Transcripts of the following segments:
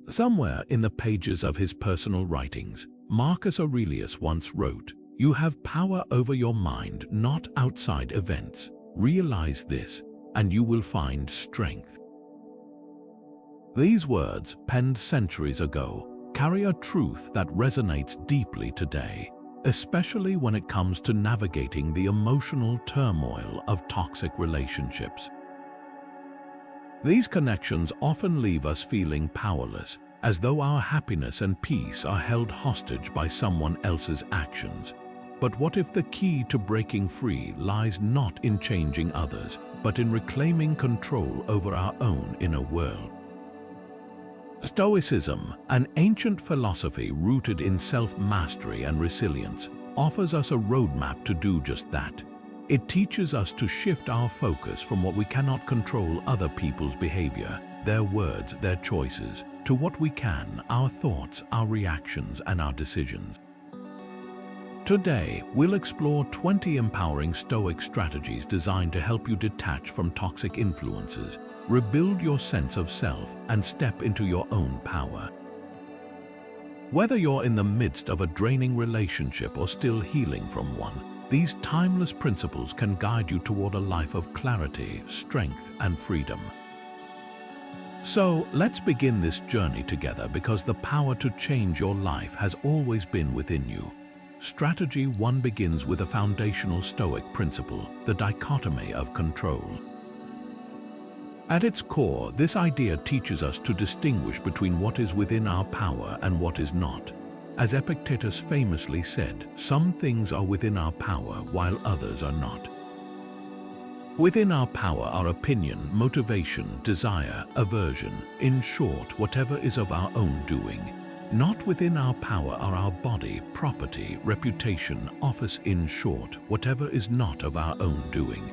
Somewhere in the pages of his personal writings, Marcus Aurelius once wrote, "You have power over your mind, not outside events. Realize this, and you will find strength." These words, penned centuries ago, carry a truth that resonates deeply today, especially when it comes to navigating the emotional turmoil of toxic relationships. These connections often leave us feeling powerless, as though our happiness and peace are held hostage by someone else's actions. But what if the key to breaking free lies not in changing others, but in reclaiming control over our own inner world? Stoicism, an ancient philosophy rooted in self-mastery and resilience, offers us a roadmap to do just that. It teaches us to shift our focus from what we cannot control, other people's behavior, their words, their choices, to what we can, our thoughts, our reactions, and our decisions. Today, we'll explore 20 empowering Stoic strategies designed to help you detach from toxic influences, rebuild your sense of self, and step into your own power. Whether you're in the midst of a draining relationship or still healing from one, these timeless principles can guide you toward a life of clarity, strength, and freedom. So, let's begin this journey together, because the power to change your life has always been within you. Strategy 1 begins with a foundational Stoic principle, the dichotomy of control. At its core, this idea teaches us to distinguish between what is within our power and what is not. As Epictetus famously said, some things are within our power while others are not. Within our power are opinion, motivation, desire, aversion, in short, whatever is of our own doing. Not within our power are our body, property, reputation, office, in short, whatever is not of our own doing.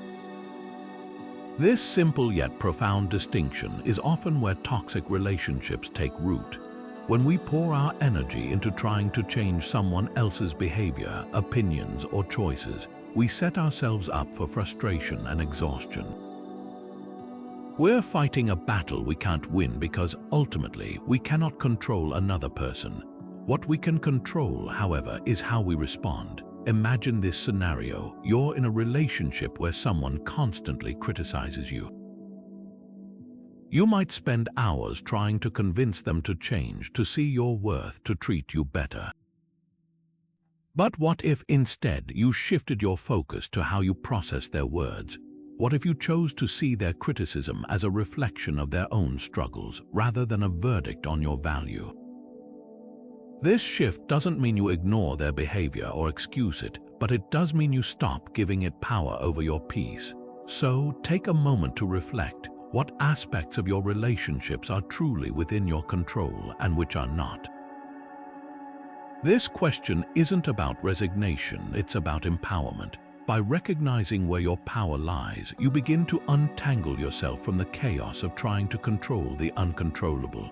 This simple yet profound distinction is often where toxic relationships take root. When we pour our energy into trying to change someone else's behavior, opinions, or choices, we set ourselves up for frustration and exhaustion. We're fighting a battle we can't win because ultimately we cannot control another person. What we can control, however, is how we respond. Imagine this scenario: you're in a relationship where someone constantly criticizes you. You might spend hours trying to convince them to change, to see your worth, to treat you better. But what if instead you shifted your focus to how you process their words? What if you chose to see their criticism as a reflection of their own struggles, rather than a verdict on your value? This shift doesn't mean you ignore their behavior or excuse it, but it does mean you stop giving it power over your peace. So, take a moment to reflect. What aspects of your relationships are truly within your control and which are not? This question isn't about resignation, it's about empowerment. By recognizing where your power lies, you begin to untangle yourself from the chaos of trying to control the uncontrollable.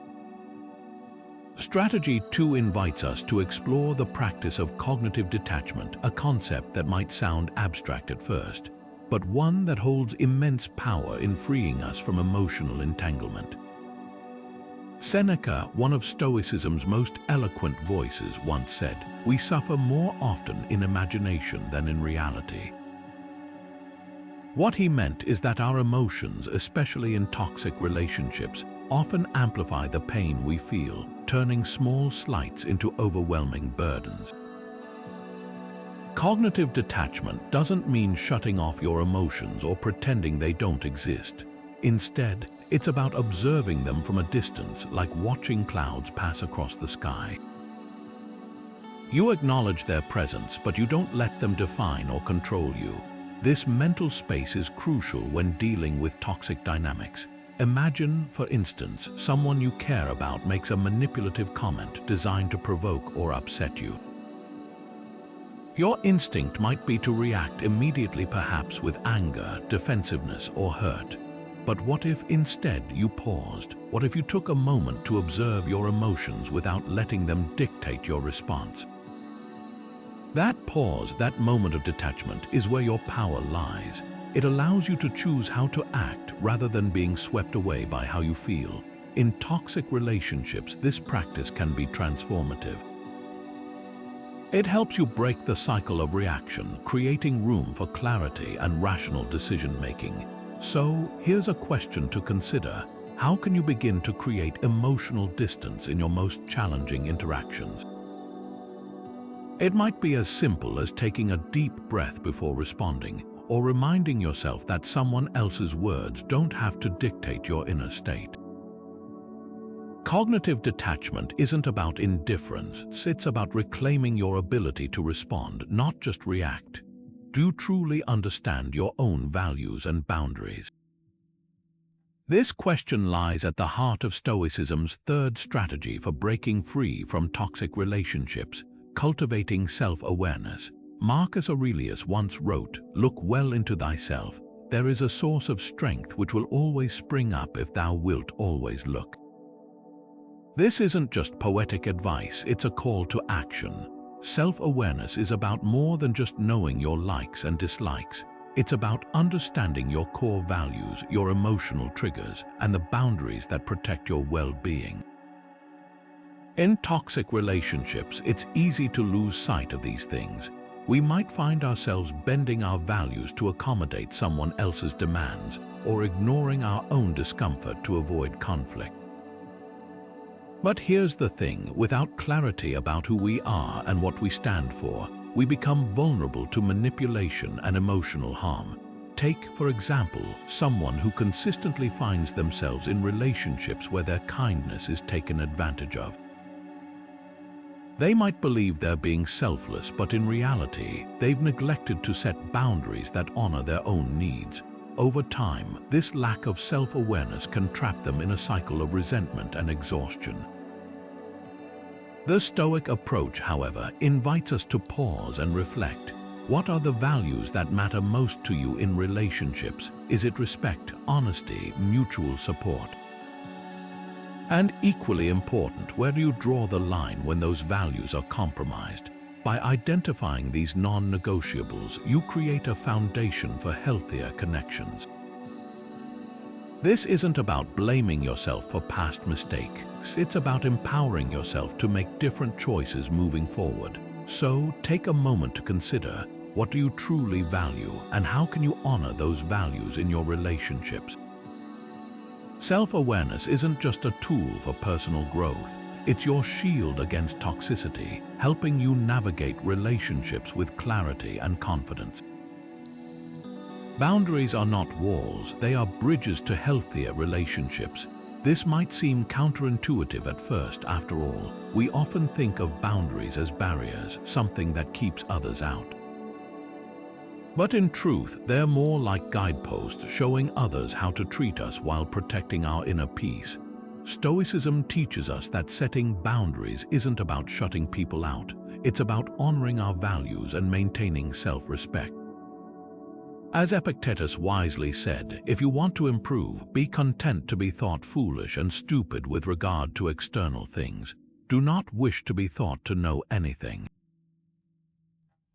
Strategy 2 invites us to explore the practice of cognitive detachment, a concept that might sound abstract at first, but one that holds immense power in freeing us from emotional entanglement. Seneca, one of Stoicism's most eloquent voices, once said, "We suffer more often in imagination than in reality." What he meant is that our emotions, especially in toxic relationships, often amplify the pain we feel, turning small slights into overwhelming burdens. Cognitive detachment doesn't mean shutting off your emotions or pretending they don't exist. Instead, it's about observing them from a distance, like watching clouds pass across the sky. You acknowledge their presence, but you don't let them define or control you. This mental space is crucial when dealing with toxic dynamics. Imagine, for instance, someone you care about makes a manipulative comment designed to provoke or upset you. Your instinct might be to react immediately, perhaps with anger, defensiveness, or hurt. But what if instead you paused? What if you took a moment to observe your emotions without letting them dictate your response? That pause, that moment of detachment, is where your power lies. It allows you to choose how to act rather than being swept away by how you feel. in toxic relationships, this practice can be transformative. It helps you break the cycle of reaction, creating room for clarity and rational decision-making. So, here's a question to consider. How can you begin to create emotional distance in your most challenging interactions? It might be as simple as taking a deep breath before responding, or reminding yourself that someone else's words don't have to dictate your inner state. Cognitive detachment isn't about indifference, it's about reclaiming your ability to respond, not just react. Do you truly understand your own values and boundaries? This question lies at the heart of Stoicism's third strategy for breaking free from toxic relationships: cultivating self-awareness. Marcus Aurelius once wrote, "Look well into thyself. There is a source of strength which will always spring up if thou wilt always look." This isn't just poetic advice, it's a call to action. Self-awareness is about more than just knowing your likes and dislikes. It's about understanding your core values, your emotional triggers, and the boundaries that protect your well-being. In toxic relationships, it's easy to lose sight of these things. We might find ourselves bending our values to accommodate someone else's demands, or ignoring our own discomfort to avoid conflict. But here's the thing, without clarity about who we are and what we stand for, we become vulnerable to manipulation and emotional harm. Take, for example, someone who consistently finds themselves in relationships where their kindness is taken advantage of. They might believe they're being selfless, but in reality, they've neglected to set boundaries that honor their own needs. Over time, this lack of self-awareness can trap them in a cycle of resentment and exhaustion. The Stoic approach, however, invites us to pause and reflect. What are the values that matter most to you in relationships? Is it respect, honesty, mutual support? And equally important, where do you draw the line when those values are compromised? By identifying these non-negotiables, you create a foundation for healthier connections. This isn't about blaming yourself for past mistakes, it's about empowering yourself to make different choices moving forward. So, take a moment to consider, what do you truly value, and how can you honor those values in your relationships? Self-awareness isn't just a tool for personal growth, it's your shield against toxicity, helping you navigate relationships with clarity and confidence. Boundaries are not walls, they are bridges to healthier relationships. This might seem counterintuitive at first. After all, we often think of boundaries as barriers, something that keeps others out. But in truth, they're more like guideposts showing others how to treat us while protecting our inner peace. Stoicism teaches us that setting boundaries isn't about shutting people out, it's about honoring our values and maintaining self-respect. As Epictetus wisely said, if you want to improve, be content to be thought foolish and stupid with regard to external things. Do not wish to be thought to know anything.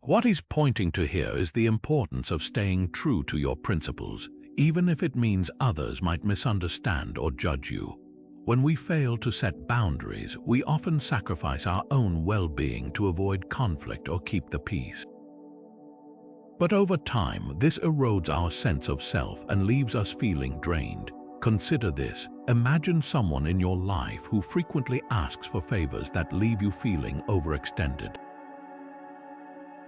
What he's pointing to here is the importance of staying true to your principles, even if it means others might misunderstand or judge you. When we fail to set boundaries, we often sacrifice our own well-being to avoid conflict or keep the peace. But over time, this erodes our sense of self and leaves us feeling drained. Consider this. Imagine someone in your life who frequently asks for favors that leave you feeling overextended.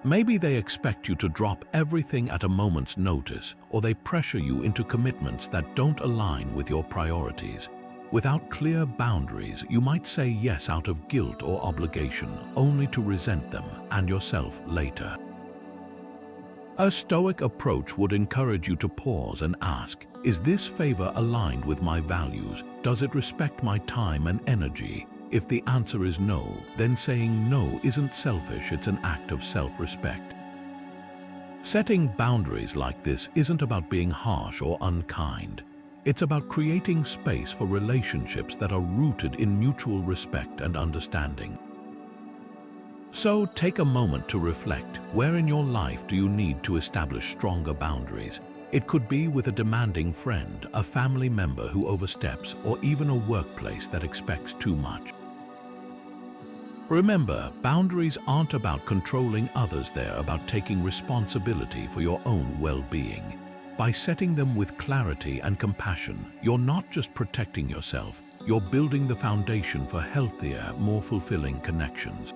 Maybe they expect you to drop everything at a moment's notice, or they pressure you into commitments that don't align with your priorities. Without clear boundaries, you might say yes out of guilt or obligation, only to resent them and yourself later. A Stoic approach would encourage you to pause and ask, is this favor aligned with my values? Does it respect my time and energy? If the answer is no, then saying no isn't selfish, it's an act of self-respect. Setting boundaries like this isn't about being harsh or unkind. It's about creating space for relationships that are rooted in mutual respect and understanding. So take a moment to reflect. Where in your life do you need to establish stronger boundaries? It could be with a demanding friend, a family member who oversteps, or even a workplace that expects too much. Remember, boundaries aren't about controlling others, they're about taking responsibility for your own well-being. By setting them with clarity and compassion, you're not just protecting yourself, you're building the foundation for healthier, more fulfilling connections.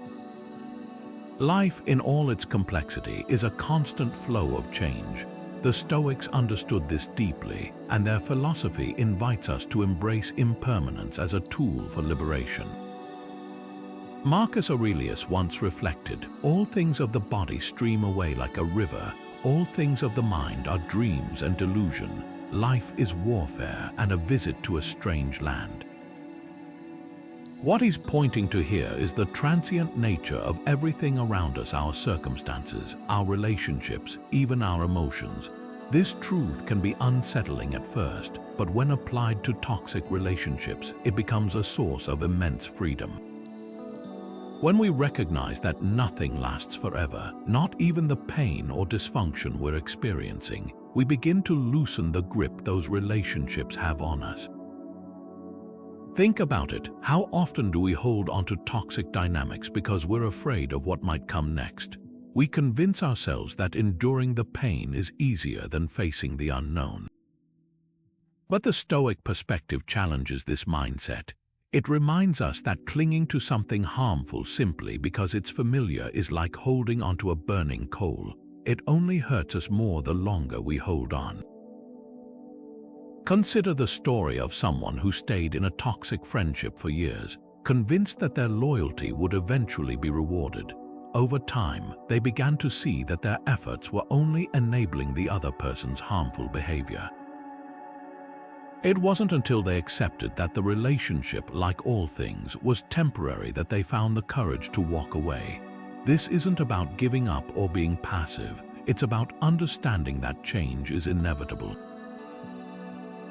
Life, in all its complexity, is a constant flow of change. The Stoics understood this deeply, and their philosophy invites us to embrace impermanence as a tool for liberation. Marcus Aurelius once reflected, "All things of the body stream away like a river. All things of the mind are dreams and delusion. Life is warfare and a visit to a strange land." What he's pointing to here is the transient nature of everything around us, our circumstances, our relationships, even our emotions. This truth can be unsettling at first, but when applied to toxic relationships, it becomes a source of immense freedom. When we recognize that nothing lasts forever, not even the pain or dysfunction we're experiencing, we begin to loosen the grip those relationships have on us. Think about it. How often do we hold onto toxic dynamics because we're afraid of what might come next? We convince ourselves that enduring the pain is easier than facing the unknown. But the Stoic perspective challenges this mindset. It reminds us that clinging to something harmful simply because it's familiar is like holding onto a burning coal. It only hurts us more the longer we hold on. Consider the story of someone who stayed in a toxic friendship for years, convinced that their loyalty would eventually be rewarded. Over time, they began to see that their efforts were only enabling the other person's harmful behavior. It wasn't until they accepted that the relationship, like all things, was temporary that they found the courage to walk away. This isn't about giving up or being passive. It's about understanding that change is inevitable.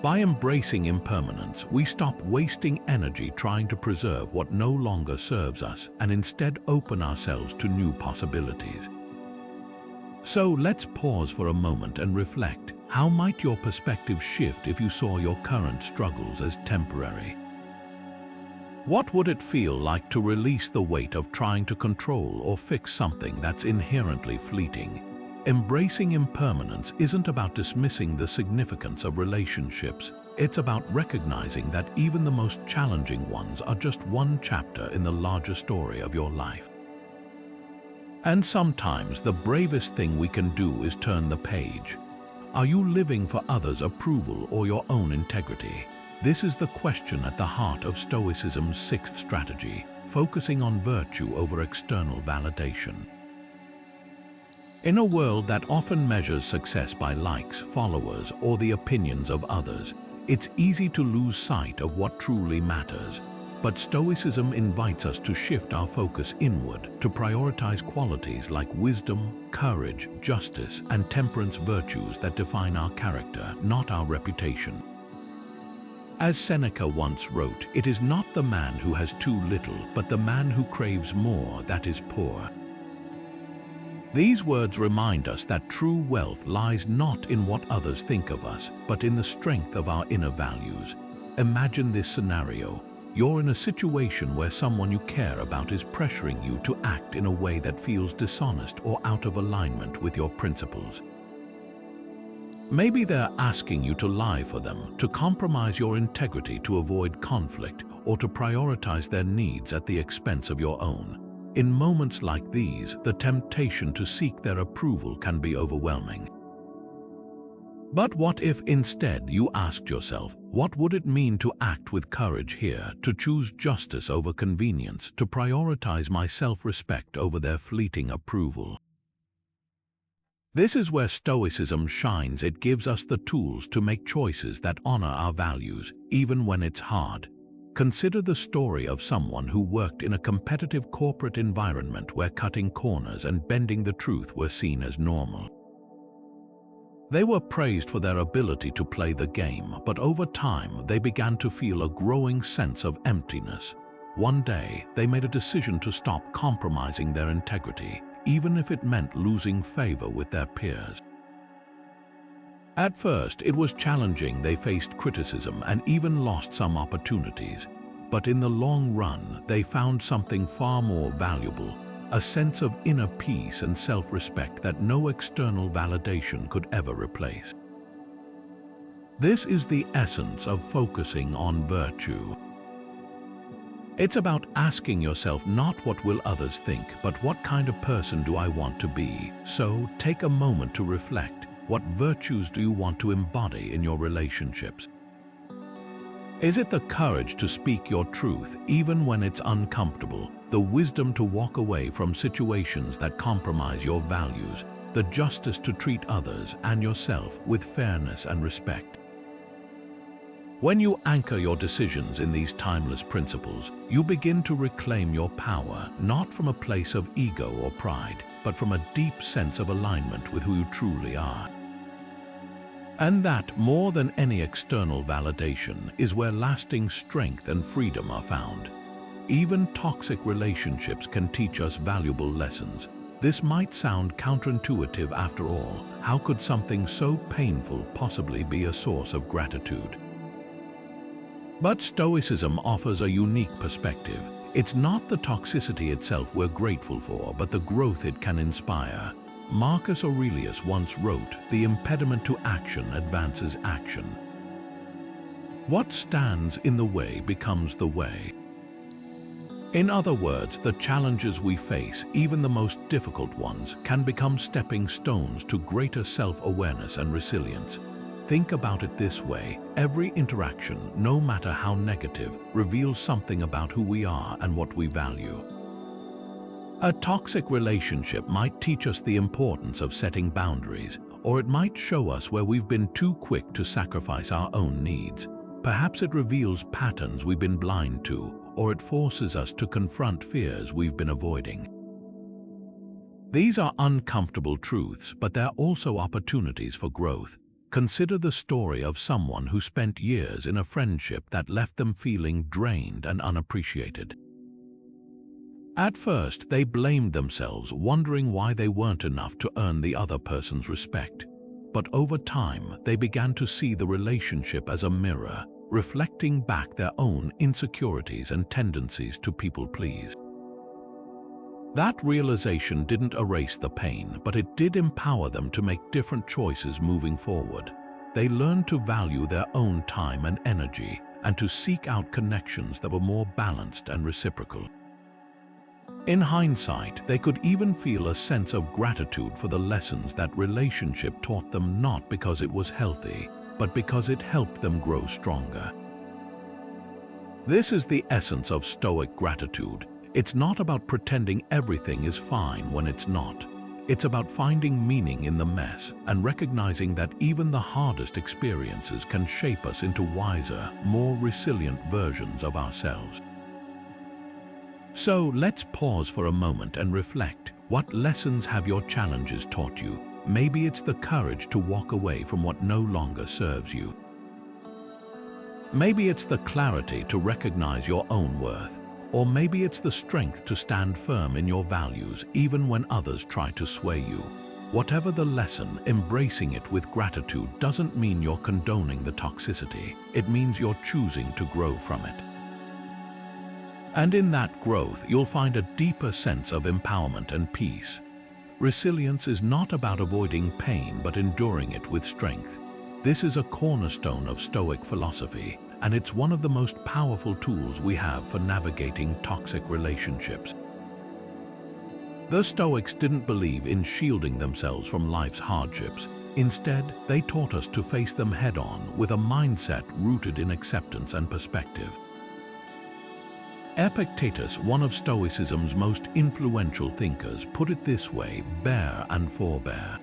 By embracing impermanence, we stop wasting energy trying to preserve what no longer serves us and instead open ourselves to new possibilities. So let's pause for a moment and reflect. How might your perspective shift if you saw your current struggles as temporary? What would it feel like to release the weight of trying to control or fix something that's inherently fleeting? Embracing impermanence isn't about dismissing the significance of relationships. It's about recognizing that even the most challenging ones are just one chapter in the larger story of your life. And sometimes the bravest thing we can do is turn the page. Are you living for others' approval or your own integrity? This is the question at the heart of Stoicism's sixth strategy, focusing on virtue over external validation. In a world that often measures success by likes, followers, or the opinions of others, it's easy to lose sight of what truly matters. But Stoicism invites us to shift our focus inward, to prioritize qualities like wisdom, courage, justice, and temperance, virtues that define our character, not our reputation. As Seneca once wrote, "It is not the man who has too little, but the man who craves more that is poor." These words remind us that true wealth lies not in what others think of us, but in the strength of our inner values. Imagine this scenario. You're in a situation where someone you care about is pressuring you to act in a way that feels dishonest or out of alignment with your principles. Maybe they're asking you to lie for them, to compromise your integrity to avoid conflict, or to prioritize their needs at the expense of your own. In moments like these, the temptation to seek their approval can be overwhelming. But what if instead you asked yourself, what would it mean to act with courage here, to choose justice over convenience, to prioritize my self-respect over their fleeting approval? This is where Stoicism shines. It gives us the tools to make choices that honor our values, even when it's hard. Consider the story of someone who worked in a competitive corporate environment where cutting corners and bending the truth were seen as normal. They were praised for their ability to play the game, but over time they began to feel a growing sense of emptiness. One day, they made a decision to stop compromising their integrity, even if it meant losing favor with their peers. At first, it was challenging. They faced criticism and even lost some opportunities. But in the long run, they found something far more valuable, a sense of inner peace and self-respect that no external validation could ever replace. This is the essence of focusing on virtue. It's about asking yourself not what will others think, but what kind of person do I want to be? So take a moment to reflect. What virtues do you want to embody in your relationships? Is it the courage to speak your truth even when it's uncomfortable, the wisdom to walk away from situations that compromise your values, the justice to treat others and yourself with fairness and respect? When you anchor your decisions in these timeless principles, you begin to reclaim your power, not from a place of ego or pride, but from a deep sense of alignment with who you truly are. And that, more than any external validation, is where lasting strength and freedom are found. Even toxic relationships can teach us valuable lessons. This might sound counterintuitive after all. How could something so painful possibly be a source of gratitude? But Stoicism offers a unique perspective. It's not the toxicity itself we're grateful for, but the growth it can inspire. Marcus Aurelius once wrote, "The impediment to action advances action." What stands in the way becomes the way. In other words, the challenges we face, even the most difficult ones, can become stepping stones to greater self-awareness and resilience. Think about it this way: every interaction, no matter how negative, reveals something about who we are and what we value. A toxic relationship might teach us the importance of setting boundaries, or it might show us where we've been too quick to sacrifice our own needs. Perhaps it reveals patterns we've been blind to, or it forces us to confront fears we've been avoiding. These are uncomfortable truths, but they're also opportunities for growth. Consider the story of someone who spent years in a friendship that left them feeling drained and unappreciated. At first, they blamed themselves, wondering why they weren't enough to earn the other person's respect. But over time, they began to see the relationship as a mirror, reflecting back their own insecurities and tendencies to people please. That realization didn't erase the pain, but it did empower them to make different choices moving forward. They learned to value their own time and energy, and to seek out connections that were more balanced and reciprocal. In hindsight, they could even feel a sense of gratitude for the lessons that relationship taught them, not because it was healthy, but because it helped them grow stronger. This is the essence of Stoic gratitude. It's not about pretending everything is fine when it's not. It's about finding meaning in the mess and recognizing that even the hardest experiences can shape us into wiser, more resilient versions of ourselves. So let's pause for a moment and reflect. What lessons have your challenges taught you? Maybe it's the courage to walk away from what no longer serves you. Maybe it's the clarity to recognize your own worth. Or maybe it's the strength to stand firm in your values even when others try to sway you. Whatever the lesson, embracing it with gratitude doesn't mean you're condoning the toxicity. It means you're choosing to grow from it. And in that growth, you'll find a deeper sense of empowerment and peace. Resilience is not about avoiding pain, but enduring it with strength. This is a cornerstone of Stoic philosophy, and it's one of the most powerful tools we have for navigating toxic relationships. The Stoics didn't believe in shielding themselves from life's hardships. Instead, they taught us to face them head-on with a mindset rooted in acceptance and perspective. Epictetus, one of Stoicism's most influential thinkers, put it this way: bear and forbear.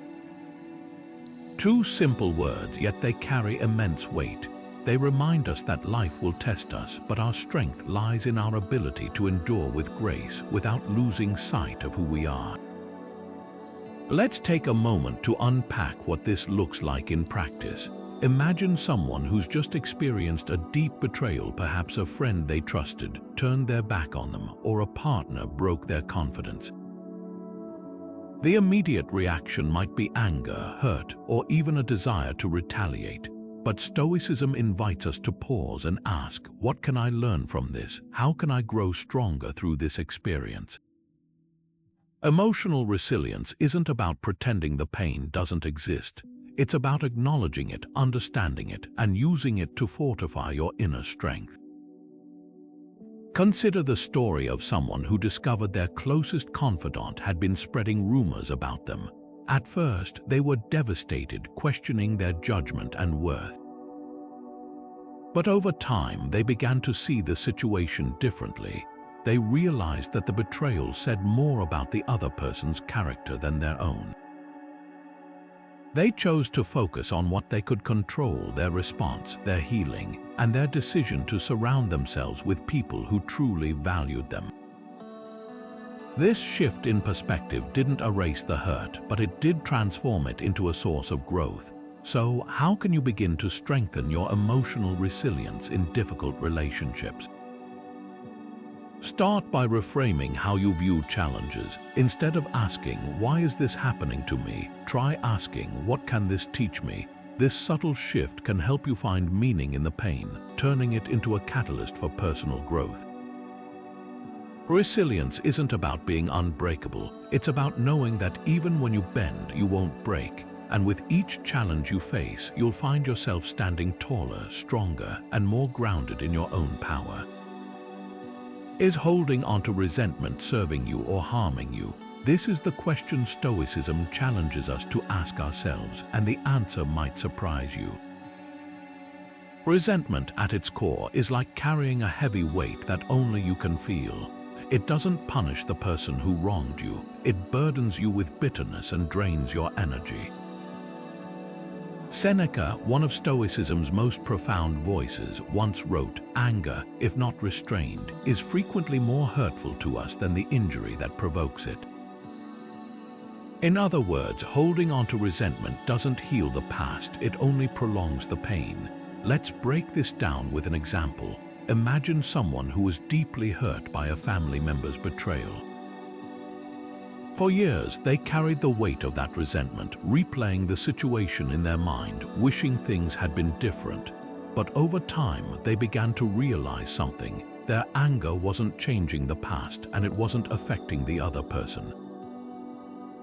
Two simple words, yet they carry immense weight. They remind us that life will test us, but our strength lies in our ability to endure with grace without losing sight of who we are. Let's take a moment to unpack what this looks like in practice. Imagine someone who's just experienced a deep betrayal. Perhaps a friend they trusted turned their back on them, or a partner broke their confidence. The immediate reaction might be anger, hurt, or even a desire to retaliate. But Stoicism invites us to pause and ask, what can I learn from this? How can I grow stronger through this experience? Emotional resilience isn't about pretending the pain doesn't exist. It's about acknowledging it, understanding it, and using it to fortify your inner strength. Consider the story of someone who discovered their closest confidant had been spreading rumors about them. At first, they were devastated, questioning their judgment and worth. But over time, they began to see the situation differently. They realized that the betrayal said more about the other person's character than their own. They chose to focus on what they could control: their response, their healing, and their decision to surround themselves with people who truly valued them. This shift in perspective didn't erase the hurt, but it did transform it into a source of growth. So, how can you begin to strengthen your emotional resilience in difficult relationships? Start by reframing how you view challenges. Instead of asking, "Why is this happening to me?" try asking, "What can this teach me?" This subtle shift can help you find meaning in the pain, turning it into a catalyst for personal growth. Resilience isn't about being unbreakable. It's about knowing that even when you bend, you won't break. And with each challenge you face, you'll find yourself standing taller, stronger, and more grounded in your own power. Is holding onto resentment serving you or harming you? This is the question Stoicism challenges us to ask ourselves, and the answer might surprise you. Resentment at its core is like carrying a heavy weight that only you can feel. It doesn't punish the person who wronged you. It burdens you with bitterness and drains your energy. Seneca, one of Stoicism's most profound voices, once wrote, "Anger, if not restrained, is frequently more hurtful to us than the injury that provokes it." In other words, holding on to resentment doesn't heal the past, it only prolongs the pain. Let's break this down with an example. Imagine someone who was deeply hurt by a family member's betrayal. For years, they carried the weight of that resentment, replaying the situation in their mind, wishing things had been different. But over time, they began to realize something. Their anger wasn't changing the past, and it wasn't affecting the other person.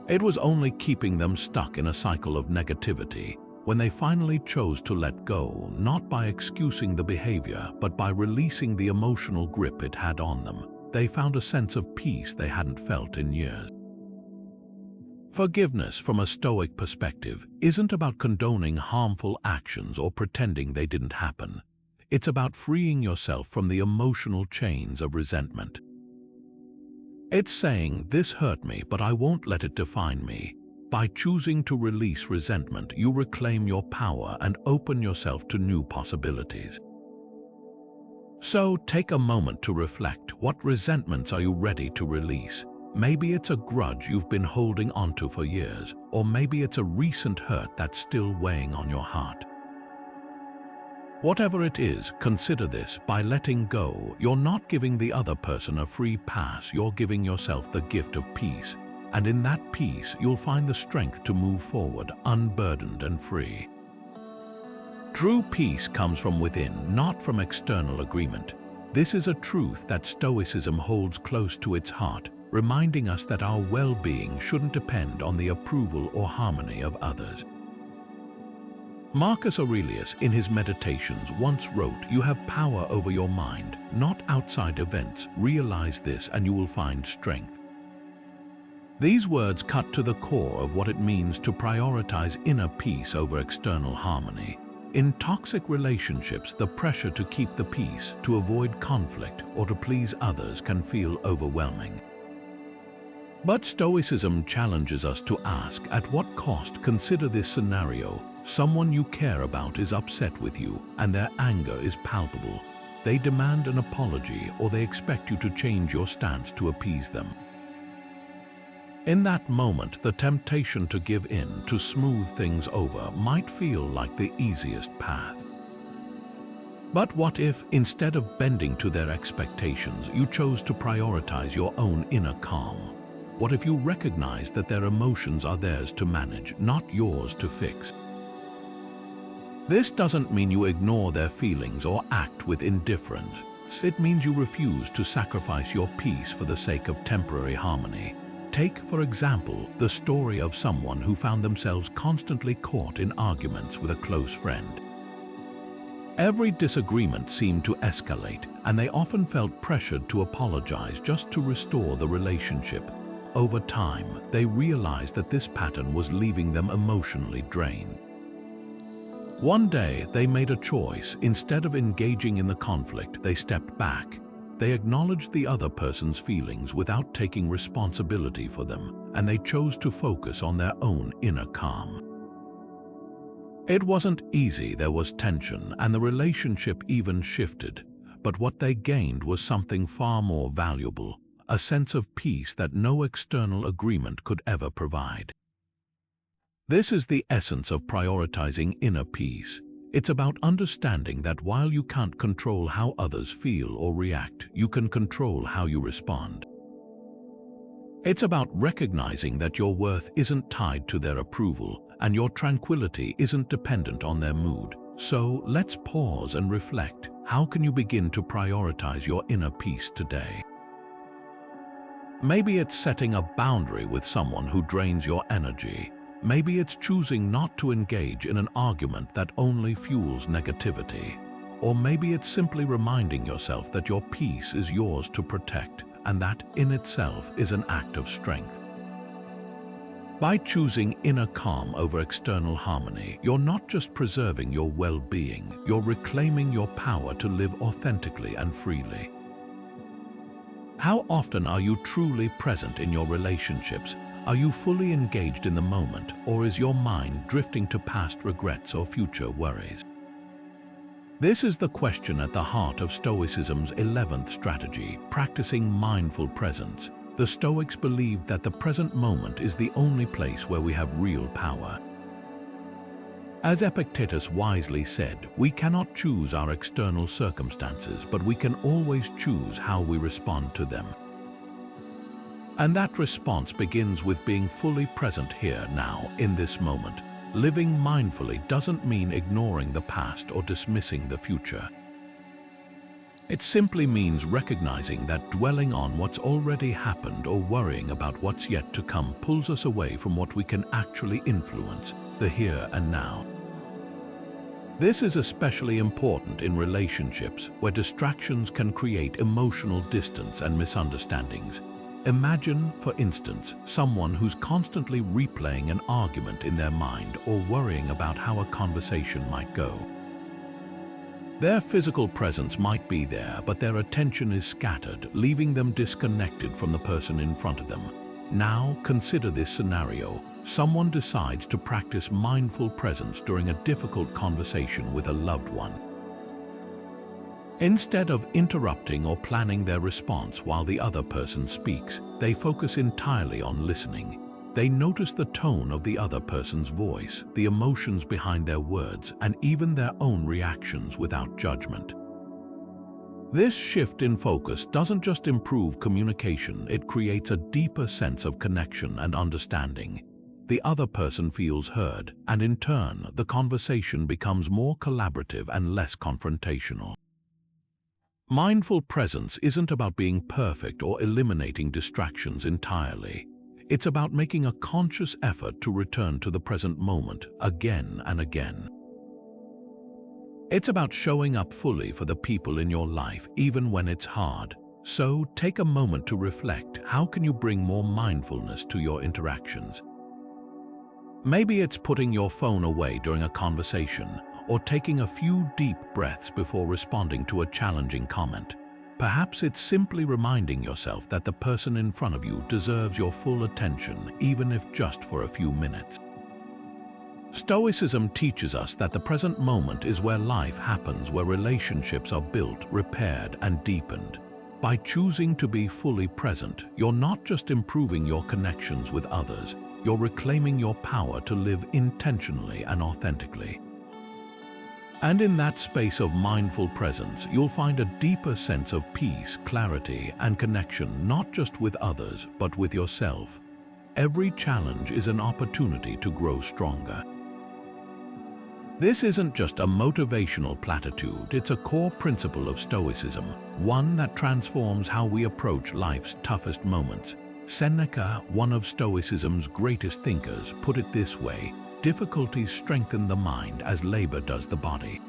It was only keeping them stuck in a cycle of negativity. When they finally chose to let go, not by excusing the behavior, but by releasing the emotional grip it had on them, they found a sense of peace they hadn't felt in years. Forgiveness, from a Stoic perspective, isn't about condoning harmful actions or pretending they didn't happen. It's about freeing yourself from the emotional chains of resentment. It's saying, "This hurt me, but I won't let it define me." By choosing to release resentment, you reclaim your power and open yourself to new possibilities. So take a moment to reflect. What resentments are you ready to release? Maybe it's a grudge you've been holding onto for years, or maybe it's a recent hurt that's still weighing on your heart. Whatever it is, consider this: by letting go, you're not giving the other person a free pass, you're giving yourself the gift of peace. And in that peace, you'll find the strength to move forward, unburdened and free. True peace comes from within, not from external agreement. This is a truth that Stoicism holds close to its heart, reminding us that our well-being shouldn't depend on the approval or harmony of others. Marcus Aurelius, in his Meditations, once wrote, "You have power over your mind, not outside events. Realize this and you will find strength." These words cut to the core of what it means to prioritize inner peace over external harmony. In toxic relationships, the pressure to keep the peace, to avoid conflict, or to please others can feel overwhelming. But Stoicism challenges us to ask, at what cost? Consider this scenario. Someone you care about is upset with you, and their anger is palpable. They demand an apology, or they expect you to change your stance to appease them. In that moment, the temptation to give in, to smooth things over, might feel like the easiest path. But what if, instead of bending to their expectations, you chose to prioritize your own inner calm? What if you recognize that their emotions are theirs to manage, not yours to fix? This doesn't mean you ignore their feelings or act with indifference. It means you refuse to sacrifice your peace for the sake of temporary harmony. Take, for example, the story of someone who found themselves constantly caught in arguments with a close friend. Every disagreement seemed to escalate, and they often felt pressured to apologize just to restore the relationship. Over time, they realized that this pattern was leaving them emotionally drained. One day, they made a choice. Instead of engaging in the conflict, they stepped back. They acknowledged the other person's feelings without taking responsibility for them, and they chose to focus on their own inner calm. It wasn't easy, there was tension, and the relationship even shifted. But what they gained was something far more valuable, a sense of peace that no external agreement could ever provide. This is the essence of prioritizing inner peace. It's about understanding that while you can't control how others feel or react, you can control how you respond. It's about recognizing that your worth isn't tied to their approval, and your tranquility isn't dependent on their mood. So let's pause and reflect. How can you begin to prioritize your inner peace today? Maybe it's setting a boundary with someone who drains your energy. Maybe it's choosing not to engage in an argument that only fuels negativity. Or maybe it's simply reminding yourself that your peace is yours to protect, and that in itself is an act of strength. By choosing inner calm over external harmony, you're not just preserving your well-being, you're reclaiming your power to live authentically and freely. How often are you truly present in your relationships? Are you fully engaged in the moment, or is your mind drifting to past regrets or future worries? This is the question at the heart of Stoicism's 11th strategy, practicing mindful presence. The Stoics believed that the present moment is the only place where we have real power. As Epictetus wisely said, we cannot choose our external circumstances, but we can always choose how we respond to them. And that response begins with being fully present here, now, in this moment. Living mindfully doesn't mean ignoring the past or dismissing the future. It simply means recognizing that dwelling on what's already happened or worrying about what's yet to come pulls us away from what we can actually influence, the here and now. This is especially important in relationships where distractions can create emotional distance and misunderstandings. Imagine, for instance, someone who's constantly replaying an argument in their mind or worrying about how a conversation might go. Their physical presence might be there, but their attention is scattered, leaving them disconnected from the person in front of them. Now, consider this scenario. Someone decides to practice mindful presence during a difficult conversation with a loved one. Instead of interrupting or planning their response while the other person speaks, they focus entirely on listening. They notice the tone of the other person's voice, the emotions behind their words, and even their own reactions without judgment. This shift in focus doesn't just improve communication, it creates a deeper sense of connection and understanding. The other person feels heard, and in turn, the conversation becomes more collaborative and less confrontational. Mindful presence isn't about being perfect or eliminating distractions entirely. It's about making a conscious effort to return to the present moment again and again. It's about showing up fully for the people in your life, even when it's hard. So take a moment to reflect. How can you bring more mindfulness to your interactions? Maybe it's putting your phone away during a conversation, or taking a few deep breaths before responding to a challenging comment. Perhaps it's simply reminding yourself that the person in front of you deserves your full attention, even if just for a few minutes. Stoicism teaches us that the present moment is where life happens, where relationships are built, repaired, and deepened. By choosing to be fully present, you're not just improving your connections with others, you're reclaiming your power to live intentionally and authentically. And in that space of mindful presence, you'll find a deeper sense of peace, clarity, and connection, not just with others, but with yourself. Every challenge is an opportunity to grow stronger. This isn't just a motivational platitude, it's a core principle of Stoicism, one that transforms how we approach life's toughest moments. Seneca, one of Stoicism's greatest thinkers, put it this way: difficulties strengthen the mind as labor does the body.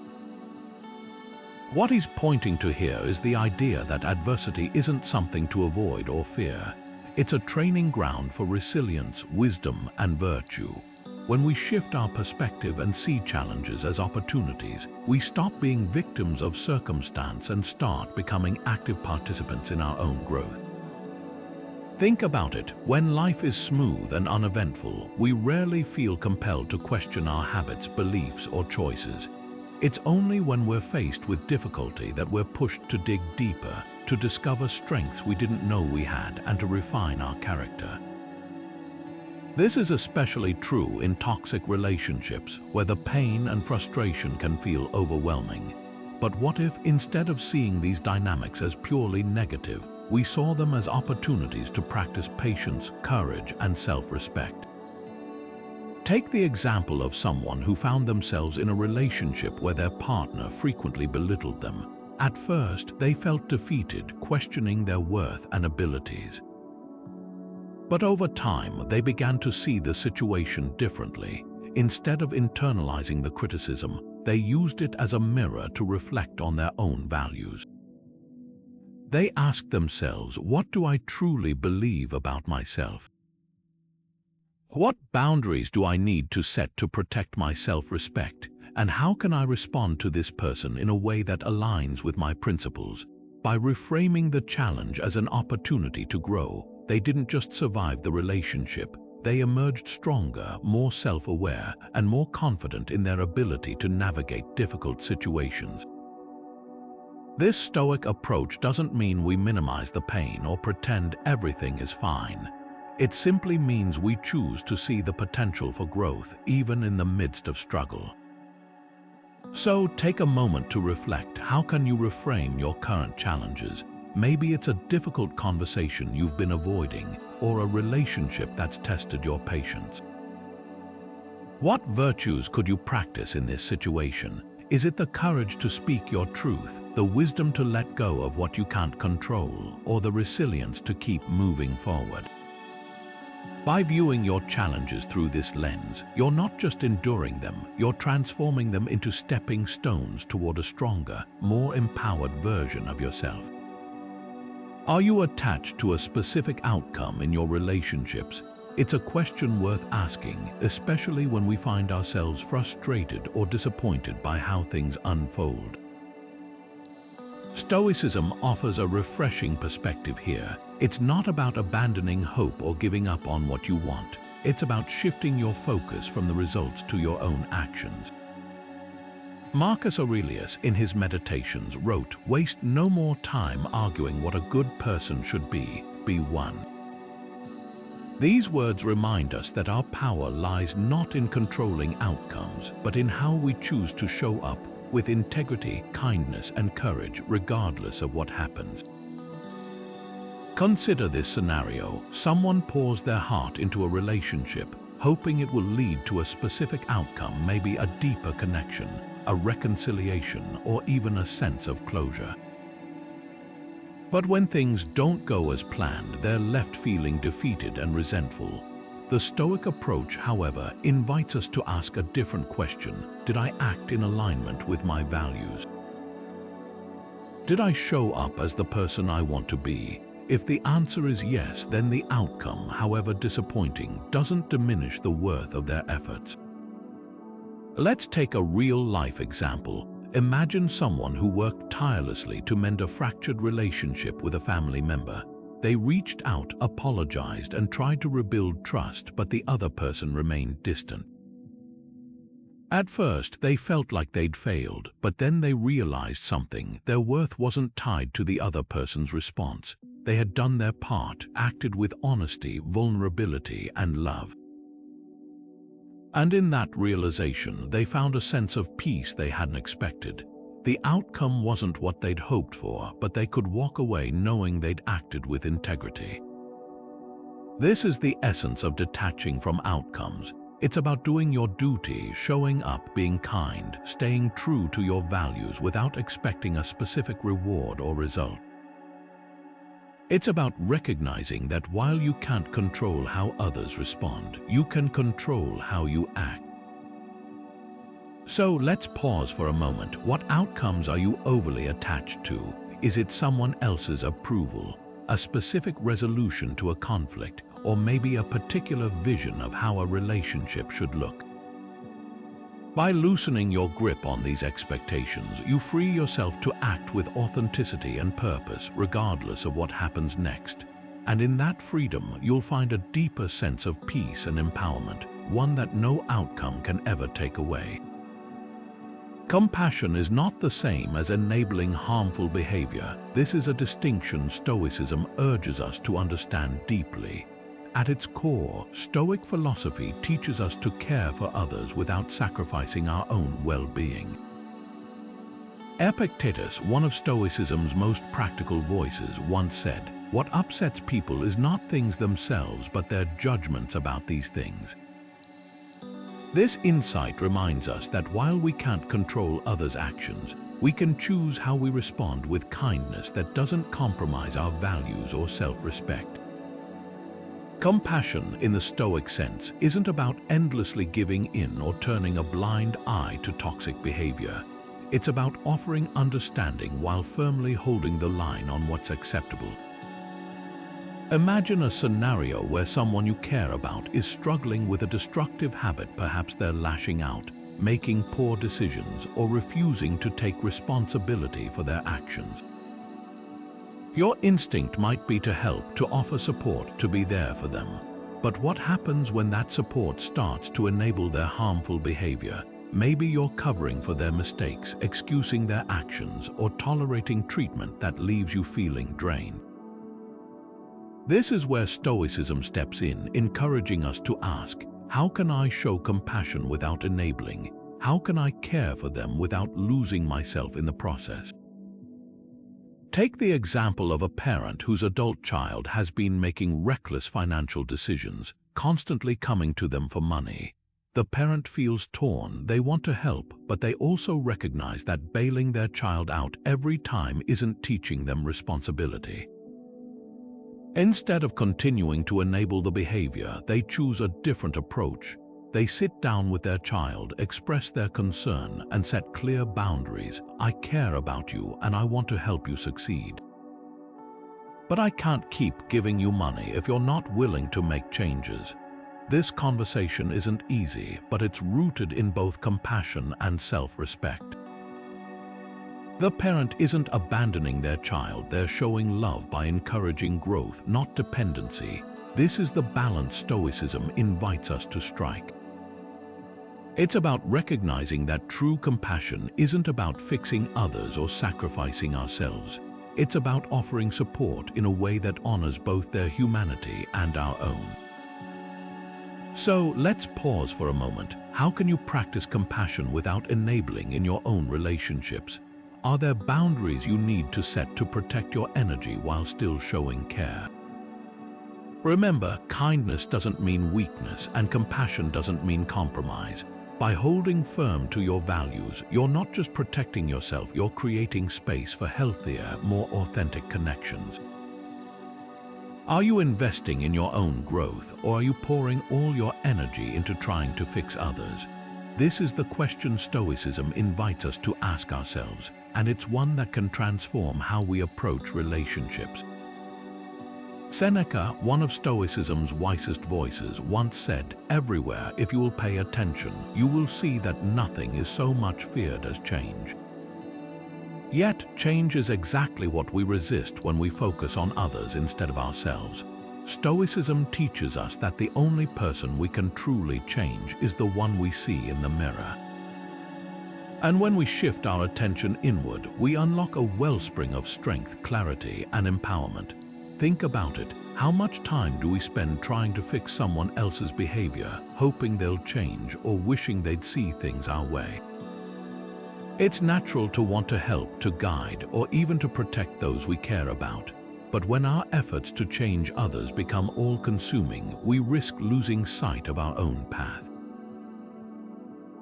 What he's pointing to here is the idea that adversity isn't something to avoid or fear. It's a training ground for resilience, wisdom, and virtue. When we shift our perspective and see challenges as opportunities, we stop being victims of circumstance and start becoming active participants in our own growth. Think about it. When life is smooth and uneventful, we rarely feel compelled to question our habits, beliefs, or choices. It's only when we're faced with difficulty that we're pushed to dig deeper, to discover strengths we didn't know we had, and to refine our character. This is especially true in toxic relationships, where the pain and frustration can feel overwhelming. But what if, instead of seeing these dynamics as purely negative, we saw them as opportunities to practice patience, courage, and self-respect? Take the example of someone who found themselves in a relationship where their partner frequently belittled them. At first, they felt defeated, questioning their worth and abilities. But over time, they began to see the situation differently. Instead of internalizing the criticism, they used it as a mirror to reflect on their own values. They asked themselves, what do I truly believe about myself? What boundaries do I need to set to protect my self-respect? And how can I respond to this person in a way that aligns with my principles? By reframing the challenge as an opportunity to grow, they didn't just survive the relationship, they emerged stronger, more self-aware, and more confident in their ability to navigate difficult situations. This Stoic approach doesn't mean we minimize the pain or pretend everything is fine. It simply means we choose to see the potential for growth, even in the midst of struggle. So take a moment to reflect. How can you reframe your current challenges? Maybe it's a difficult conversation you've been avoiding, or a relationship that's tested your patience. What virtues could you practice in this situation? Is it the courage to speak your truth, the wisdom to let go of what you can't control, or the resilience to keep moving forward? By viewing your challenges through this lens, you're not just enduring them, you're transforming them into stepping stones toward a stronger, more empowered version of yourself. Are you attached to a specific outcome in your relationships? It's a question worth asking, especially when we find ourselves frustrated or disappointed by how things unfold. Stoicism offers a refreshing perspective here. It's not about abandoning hope or giving up on what you want. It's about shifting your focus from the results to your own actions. Marcus Aurelius, in his Meditations, wrote, "Waste no more time arguing what a good person should be one." These words remind us that our power lies not in controlling outcomes, but in how we choose to show up with integrity, kindness, and courage, regardless of what happens. Consider this scenario. Someone pours their heart into a relationship, hoping it will lead to a specific outcome, maybe a deeper connection, a reconciliation, or even a sense of closure. But when things don't go as planned, they're left feeling defeated and resentful. The Stoic approach, however, invites us to ask a different question. Did I act in alignment with my values? Did I show up as the person I want to be? If the answer is yes, then the outcome, however disappointing, doesn't diminish the worth of their efforts. Let's take a real-life example. Imagine someone who worked tirelessly to mend a fractured relationship with a family member. They reached out, apologized, and tried to rebuild trust, but the other person remained distant. At first, they felt like they'd failed, but then they realized something. Their worth wasn't tied to the other person's response. They had done their part, acted with honesty, vulnerability, and love. And in that realization, they found a sense of peace they hadn't expected. The outcome wasn't what they'd hoped for, but they could walk away knowing they'd acted with integrity. This is the essence of detaching from outcomes. It's about doing your duty, showing up, being kind, staying true to your values without expecting a specific reward or result. It's about recognizing that while you can't control how others respond, you can control how you act. So let's pause for a moment. What outcomes are you overly attached to? Is it someone else's approval, a specific resolution to a conflict, or maybe a particular vision of how a relationship should look? By loosening your grip on these expectations, you free yourself to act with authenticity and purpose, regardless of what happens next. And in that freedom, you'll find a deeper sense of peace and empowerment, one that no outcome can ever take away. Compassion is not the same as enabling harmful behavior. This is a distinction Stoicism urges us to understand deeply. At its core, Stoic philosophy teaches us to care for others without sacrificing our own well-being. Epictetus, one of Stoicism's most practical voices, once said, "What upsets people is not things themselves, but their judgments about these things." This insight reminds us that while we can't control others' actions, we can choose how we respond with kindness that doesn't compromise our values or self-respect. Compassion, in the Stoic sense, isn't about endlessly giving in or turning a blind eye to toxic behavior. It's about offering understanding while firmly holding the line on what's acceptable. Imagine a scenario where someone you care about is struggling with a destructive habit. Perhaps they're lashing out, making poor decisions, or refusing to take responsibility for their actions. Your instinct might be to help, to offer support, to be there for them. But what happens when that support starts to enable their harmful behavior? Maybe you're covering for their mistakes, excusing their actions, or tolerating treatment that leaves you feeling drained. This is where Stoicism steps in, encouraging us to ask, how can I show compassion without enabling? How can I care for them without losing myself in the process? Take the example of a parent whose adult child has been making reckless financial decisions, constantly coming to them for money. The parent feels torn. They want to help, but they also recognize that bailing their child out every time isn't teaching them responsibility. Instead of continuing to enable the behavior, they choose a different approach. They sit down with their child, express their concern, and set clear boundaries. I care about you and I want to help you succeed. But I can't keep giving you money if you're not willing to make changes. This conversation isn't easy, but it's rooted in both compassion and self-respect. The parent isn't abandoning their child, they're showing love by encouraging growth, not dependency. This is the balance Stoicism invites us to strike. It's about recognizing that true compassion isn't about fixing others or sacrificing ourselves. It's about offering support in a way that honors both their humanity and our own. So let's pause for a moment. How can you practice compassion without enabling in your own relationships? Are there boundaries you need to set to protect your energy while still showing care? Remember, kindness doesn't mean weakness and compassion doesn't mean compromise. By holding firm to your values, you're not just protecting yourself, you're creating space for healthier, more authentic connections. Are you investing in your own growth, or are you pouring all your energy into trying to fix others? This is the question Stoicism invites us to ask ourselves, and it's one that can transform how we approach relationships. Seneca, one of Stoicism's wisest voices, once said, "Everywhere, if you will pay attention, you will see that nothing is so much feared as change." Yet, change is exactly what we resist when we focus on others instead of ourselves. Stoicism teaches us that the only person we can truly change is the one we see in the mirror. And when we shift our attention inward, we unlock a wellspring of strength, clarity, and empowerment. Think about it. How much time do we spend trying to fix someone else's behavior, hoping they'll change or wishing they'd see things our way? It's natural to want to help, to guide, or even to protect those we care about. But when our efforts to change others become all-consuming, we risk losing sight of our own path.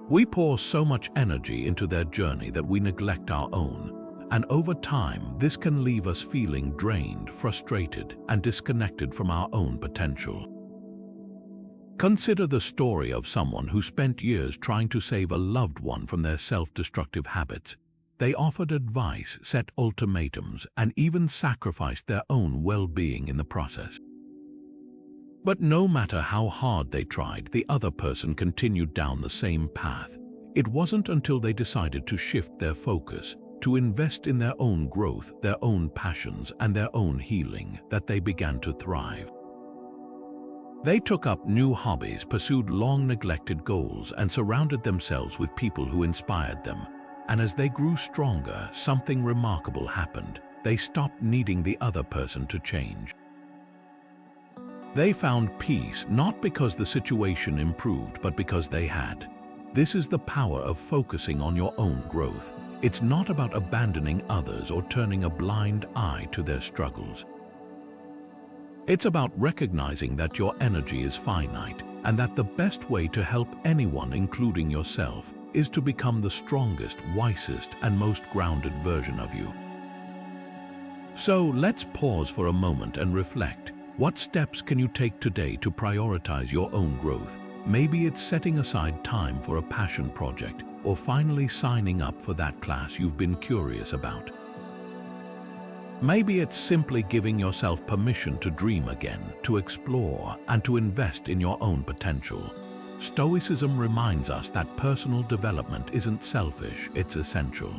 We pour so much energy into their journey that we neglect our own. And over time, this can leave us feeling drained, frustrated, and disconnected from our own potential. Consider the story of someone who spent years trying to save a loved one from their self-destructive habits. They offered advice, set ultimatums, and even sacrificed their own well-being in the process. But no matter how hard they tried, the other person continued down the same path. It wasn't until they decided to shift their focus, to invest in their own growth, their own passions, and their own healing, that they began to thrive. They took up new hobbies, pursued long-neglected goals, and surrounded themselves with people who inspired them. And as they grew stronger, something remarkable happened. They stopped needing the other person to change. They found peace, not because the situation improved, but because they had. This is the power of focusing on your own growth. It's not about abandoning others or turning a blind eye to their struggles. It's about recognizing that your energy is finite and that the best way to help anyone, including yourself, is to become the strongest, wisest, and most grounded version of you. So let's pause for a moment and reflect. What steps can you take today to prioritize your own growth? Maybe it's setting aside time for a passion project, or finally signing up for that class you've been curious about. Maybe it's simply giving yourself permission to dream again, to explore, and to invest in your own potential. Stoicism reminds us that personal development isn't selfish, it's essential.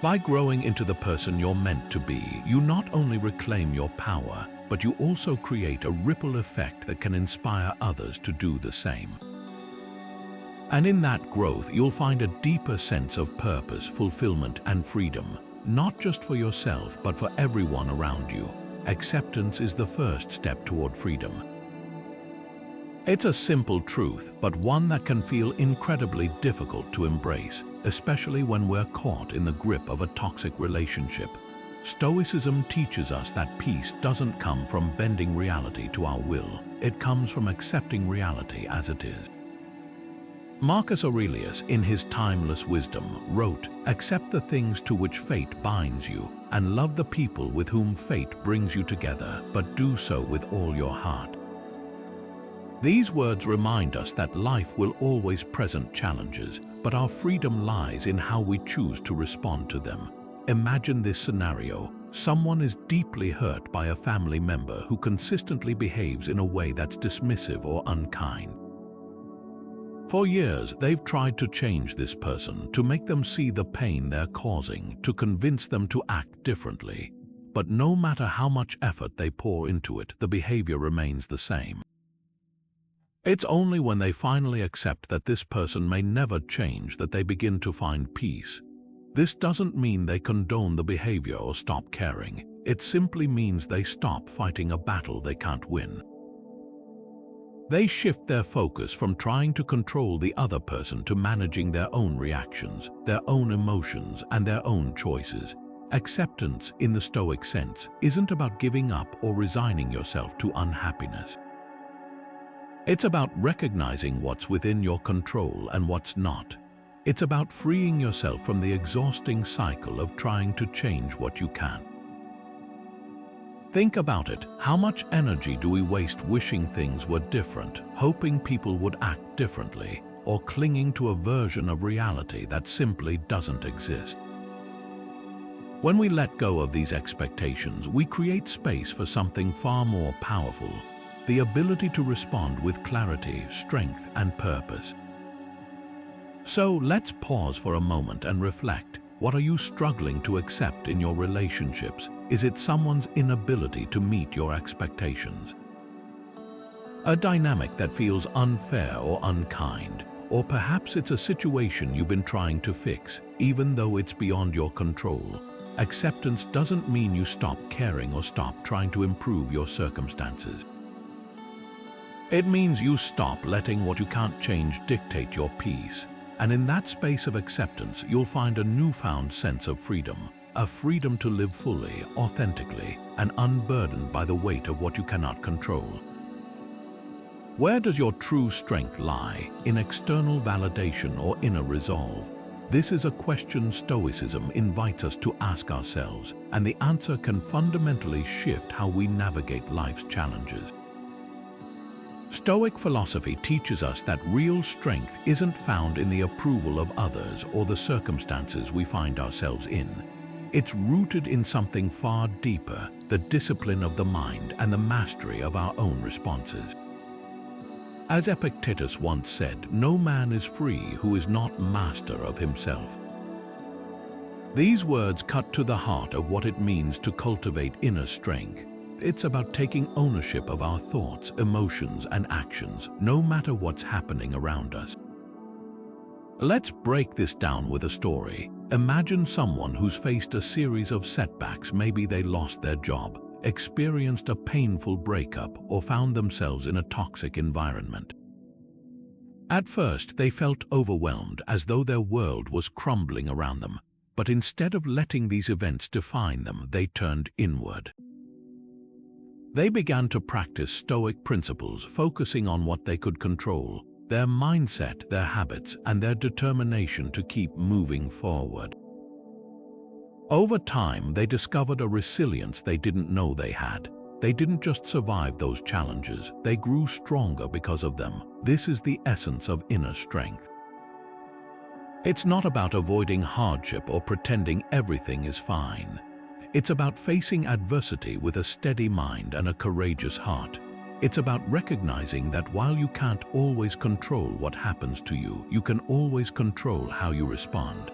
By growing into the person you're meant to be, you not only reclaim your power, but you also create a ripple effect that can inspire others to do the same. And in that growth, you'll find a deeper sense of purpose, fulfillment, and freedom, not just for yourself, but for everyone around you. Acceptance is the first step toward freedom. It's a simple truth, but one that can feel incredibly difficult to embrace, especially when we're caught in the grip of a toxic relationship. Stoicism teaches us that peace doesn't come from bending reality to our will. It comes from accepting reality as it is. Marcus Aurelius, in his timeless wisdom, wrote, "Accept the things to which fate binds you, and love the people with whom fate brings you together, but do so with all your heart." These words remind us that life will always present challenges, but our freedom lies in how we choose to respond to them. Imagine this scenario. Someone is deeply hurt by a family member who consistently behaves in a way that's dismissive or unkind. For years, they've tried to change this person, to make them see the pain they're causing, to convince them to act differently. But no matter how much effort they pour into it, the behavior remains the same. It's only when they finally accept that this person may never change that they begin to find peace. This doesn't mean they condone the behavior or stop caring. It simply means they stop fighting a battle they can't win. They shift their focus from trying to control the other person to managing their own reactions, their own emotions, and their own choices. Acceptance, in the Stoic sense, isn't about giving up or resigning yourself to unhappiness. It's about recognizing what's within your control and what's not. It's about freeing yourself from the exhausting cycle of trying to change what you can't. Think about it. How much energy do we waste wishing things were different, hoping people would act differently, or clinging to a version of reality that simply doesn't exist? When we let go of these expectations, we create space for something far more powerful, the ability to respond with clarity, strength, and purpose. So let's pause for a moment and reflect. What are you struggling to accept in your relationships? Is it someone's inability to meet your expectations? A dynamic that feels unfair or unkind? Or perhaps it's a situation you've been trying to fix, even though it's beyond your control. Acceptance doesn't mean you stop caring or stop trying to improve your circumstances. It means you stop letting what you can't change dictate your peace. And in that space of acceptance, you'll find a newfound sense of freedom. A freedom to live fully, authentically, and unburdened by the weight of what you cannot control. Where does your true strength lie? In external validation or inner resolve? This is a question Stoicism invites us to ask ourselves, and the answer can fundamentally shift how we navigate life's challenges. Stoic philosophy teaches us that real strength isn't found in the approval of others or the circumstances we find ourselves in. It's rooted in something far deeper, the discipline of the mind and the mastery of our own responses. As Epictetus once said, "No man is free who is not master of himself." These words cut to the heart of what it means to cultivate inner strength. It's about taking ownership of our thoughts, emotions, and actions, no matter what's happening around us. Let's break this down with a story. Imagine someone who's faced a series of setbacks. Maybe they lost their job, experienced a painful breakup, or found themselves in a toxic environment. At first, they felt overwhelmed, as though their world was crumbling around them. But instead of letting these events define them, they turned inward. They began to practice Stoic principles, focusing on what they could control, their mindset, their habits, and their determination to keep moving forward. Over time, they discovered a resilience they didn't know they had. They didn't just survive those challenges, they grew stronger because of them. This is the essence of inner strength. It's not about avoiding hardship or pretending everything is fine. It's about facing adversity with a steady mind and a courageous heart. It's about recognizing that while you can't always control what happens to you, you can always control how you respond.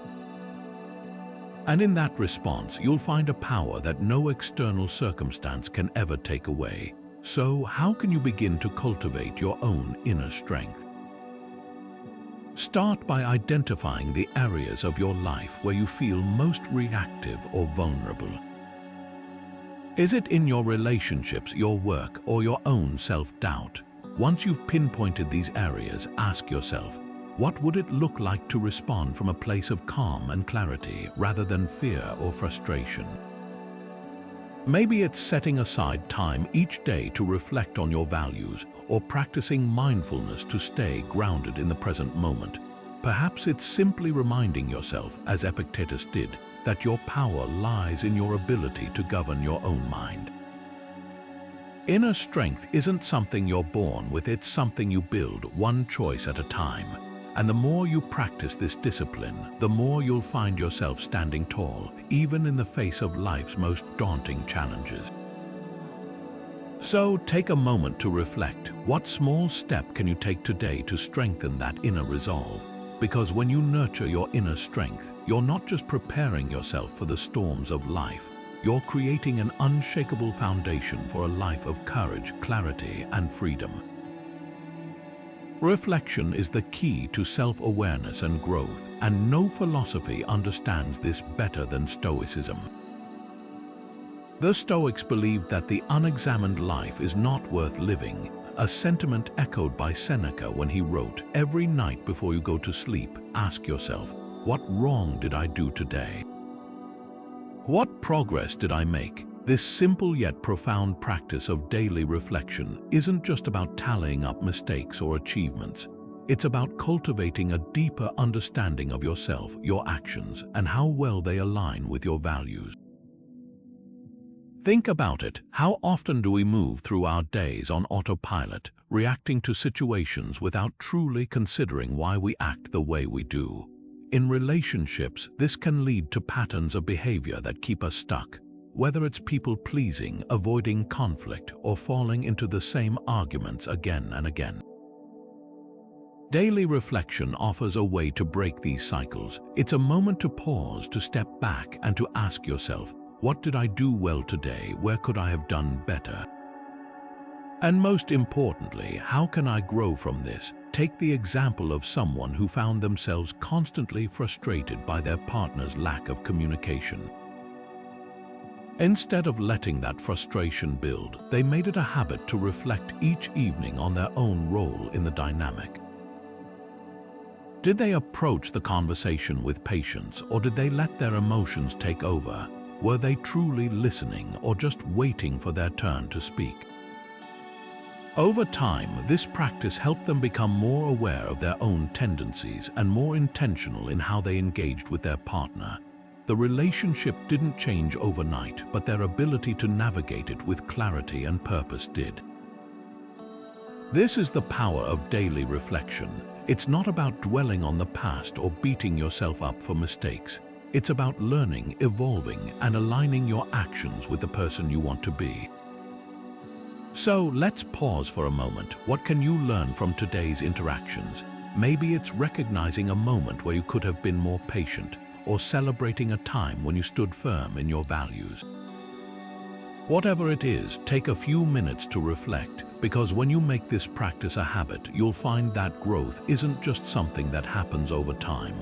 And in that response, you'll find a power that no external circumstance can ever take away. So, how can you begin to cultivate your own inner strength? Start by identifying the areas of your life where you feel most reactive or vulnerable. Is it in your relationships, your work, or your own self-doubt? Once you've pinpointed these areas, ask yourself, what would it look like to respond from a place of calm and clarity rather than fear or frustration? Maybe it's setting aside time each day to reflect on your values, or practicing mindfulness to stay grounded in the present moment. Perhaps it's simply reminding yourself, as Epictetus did, that your power lies in your ability to govern your own mind. Inner strength isn't something you're born with, it's something you build one choice at a time. And the more you practice this discipline, the more you'll find yourself standing tall, even in the face of life's most daunting challenges. So take a moment to reflect. What small step can you take today to strengthen that inner resolve? Because when you nurture your inner strength, you're not just preparing yourself for the storms of life, you're creating an unshakable foundation for a life of courage, clarity, and freedom. Reflection is the key to self-awareness and growth, and no philosophy understands this better than Stoicism. The Stoics believed that the unexamined life is not worth living, a sentiment echoed by Seneca when he wrote, "Every night before you go to sleep, ask yourself, what wrong did I do today? What progress did I make?" This simple yet profound practice of daily reflection isn't just about tallying up mistakes or achievements. It's about cultivating a deeper understanding of yourself, your actions, and how well they align with your values. Think about it. How often do we move through our days on autopilot, reacting to situations without truly considering why we act the way we do? In relationships, this can lead to patterns of behavior that keep us stuck. Whether it's people-pleasing, avoiding conflict, or falling into the same arguments again and again. Daily reflection offers a way to break these cycles. It's a moment to pause, to step back, and to ask yourself, what did I do well today? Where could I have done better? And most importantly, how can I grow from this? Take the example of someone who found themselves constantly frustrated by their partner's lack of communication. Instead of letting that frustration build, they made it a habit to reflect each evening on their own role in the dynamic. Did they approach the conversation with patience, or did they let their emotions take over? Were they truly listening or just waiting for their turn to speak? Over time, this practice helped them become more aware of their own tendencies and more intentional in how they engaged with their partner. The relationship didn't change overnight, but their ability to navigate it with clarity and purpose did. This is the power of daily reflection. It's not about dwelling on the past or beating yourself up for mistakes. It's about learning, evolving, and aligning your actions with the person you want to be. So let's pause for a moment. What can you learn from today's interactions? Maybe it's recognizing a moment where you could have been more patient, or celebrating a time when you stood firm in your values. Whatever it is, take a few minutes to reflect, because when you make this practice a habit, you'll find that growth isn't just something that happens over time.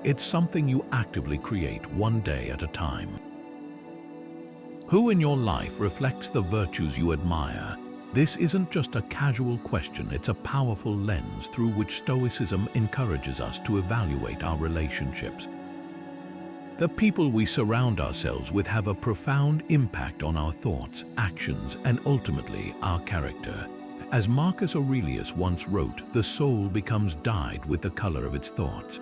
It's something you actively create one day at a time. Who in your life reflects the virtues you admire? This isn't just a casual question, it's a powerful lens through which Stoicism encourages us to evaluate our relationships. The people we surround ourselves with have a profound impact on our thoughts, actions, and ultimately our character. As Marcus Aurelius once wrote, the soul becomes dyed with the color of its thoughts.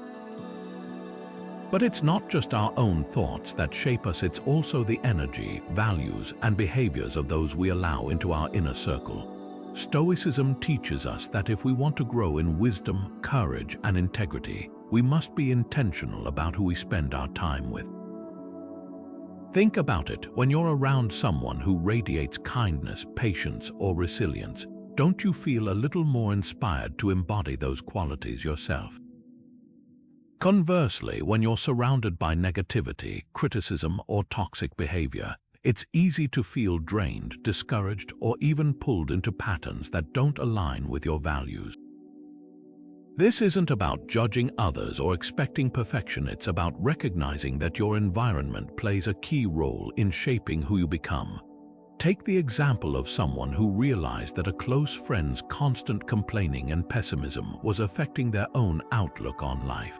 But it's not just our own thoughts that shape us, it's also the energy, values, and behaviors of those we allow into our inner circle. Stoicism teaches us that if we want to grow in wisdom, courage, and integrity, we must be intentional about who we spend our time with. Think about it. When you're around someone who radiates kindness, patience, or resilience, don't you feel a little more inspired to embody those qualities yourself? Conversely, when you're surrounded by negativity, criticism, or toxic behavior, it's easy to feel drained, discouraged, or even pulled into patterns that don't align with your values. This isn't about judging others or expecting perfection, it's about recognizing that your environment plays a key role in shaping who you become. Take the example of someone who realized that a close friend's constant complaining and pessimism was affecting their own outlook on life.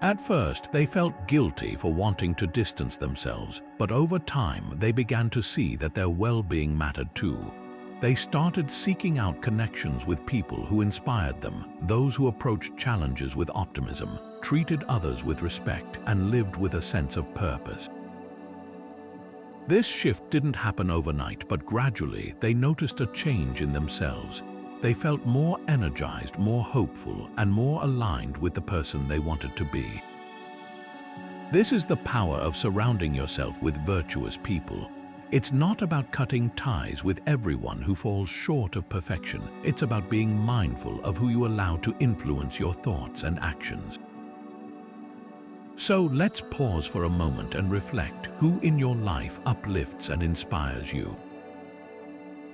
At first, they felt guilty for wanting to distance themselves, but over time, they began to see that their well-being mattered too. They started seeking out connections with people who inspired them, those who approached challenges with optimism, treated others with respect, and lived with a sense of purpose. This shift didn't happen overnight, but gradually they noticed a change in themselves. They felt more energized, more hopeful, and more aligned with the person they wanted to be. This is the power of surrounding yourself with virtuous people. It's not about cutting ties with everyone who falls short of perfection. It's about being mindful of who you allow to influence your thoughts and actions. So let's pause for a moment and reflect. Who in your life uplifts and inspires you?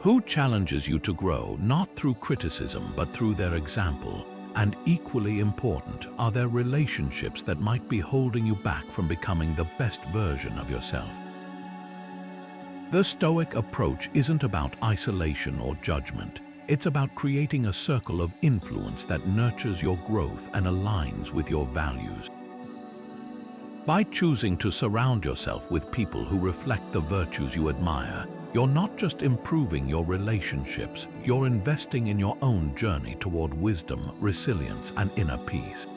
Who challenges you to grow, not through criticism, but through their example? And equally important, are there relationships that might be holding you back from becoming the best version of yourself? The Stoic approach isn't about isolation or judgment. It's about creating a circle of influence that nurtures your growth and aligns with your values. By choosing to surround yourself with people who reflect the virtues you admire, you're not just improving your relationships, you're investing in your own journey toward wisdom, resilience, and inner peace.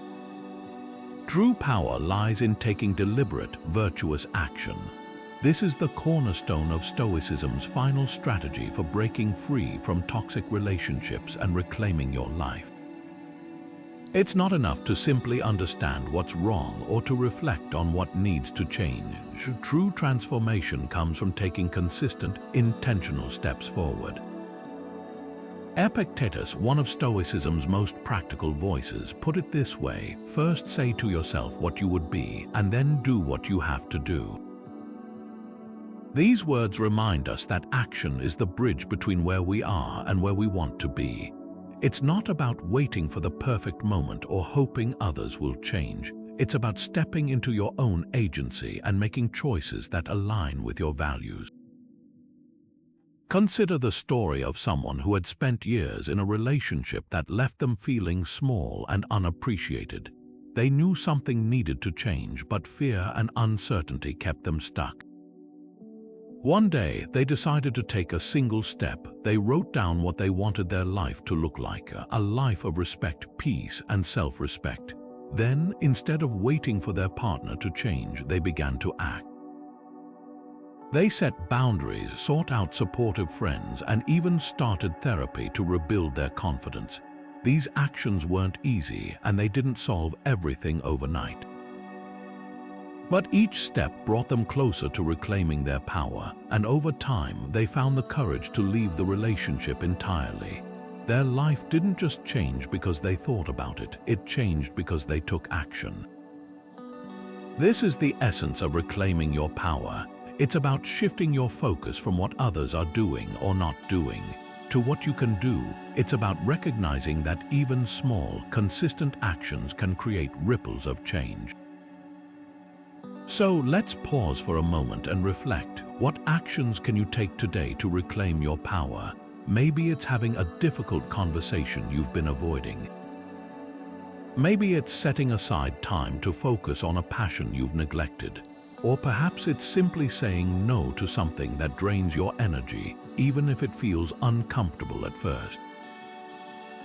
True power lies in taking deliberate, virtuous action. This is the cornerstone of Stoicism's final strategy for breaking free from toxic relationships and reclaiming your life. It's not enough to simply understand what's wrong or to reflect on what needs to change. True transformation comes from taking consistent, intentional steps forward. Epictetus, one of Stoicism's most practical voices, put it this way: first say to yourself what you would be, and then do what you have to do. These words remind us that action is the bridge between where we are and where we want to be. It's not about waiting for the perfect moment or hoping others will change. It's about stepping into your own agency and making choices that align with your values. Consider the story of someone who had spent years in a relationship that left them feeling small and unappreciated. They knew something needed to change, but fear and uncertainty kept them stuck. One day, they decided to take a single step. They wrote down what they wanted their life to look like, a life of respect, peace, and self-respect. Then, instead of waiting for their partner to change, they began to act. They set boundaries, sought out supportive friends, and even started therapy to rebuild their confidence. These actions weren't easy, and they didn't solve everything overnight. But each step brought them closer to reclaiming their power, and over time, they found the courage to leave the relationship entirely. Their life didn't just change because they thought about it, it changed because they took action. This is the essence of reclaiming your power. It's about shifting your focus from what others are doing or not doing to what you can do. It's about recognizing that even small, consistent actions can create ripples of change. So let's pause for a moment and reflect. What actions can you take today to reclaim your power? Maybe it's having a difficult conversation you've been avoiding. Maybe it's setting aside time to focus on a passion you've neglected. Or perhaps it's simply saying no to something that drains your energy, even if it feels uncomfortable at first.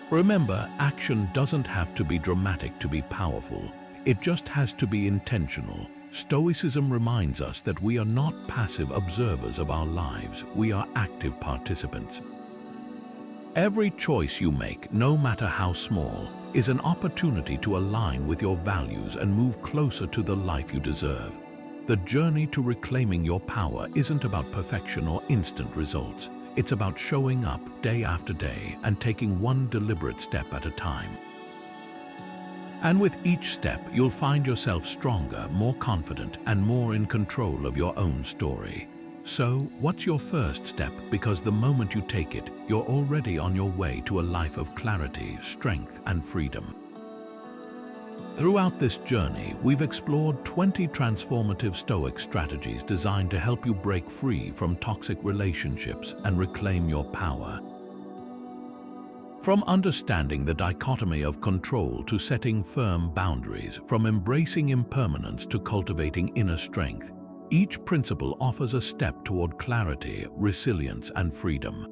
Remember, action doesn't have to be dramatic to be powerful. It just has to be intentional. Stoicism reminds us that we are not passive observers of our lives, we are active participants. Every choice you make, no matter how small, is an opportunity to align with your values and move closer to the life you deserve. The journey to reclaiming your power isn't about perfection or instant results. It's about showing up day after day and taking one deliberate step at a time. And with each step, you'll find yourself stronger, more confident, and more in control of your own story. So, what's your first step? Because the moment you take it, you're already on your way to a life of clarity, strength, and freedom. Throughout this journey, we've explored 20 transformative Stoic strategies designed to help you break free from toxic relationships and reclaim your power. From understanding the dichotomy of control to setting firm boundaries, from embracing impermanence to cultivating inner strength, each principle offers a step toward clarity, resilience, and freedom.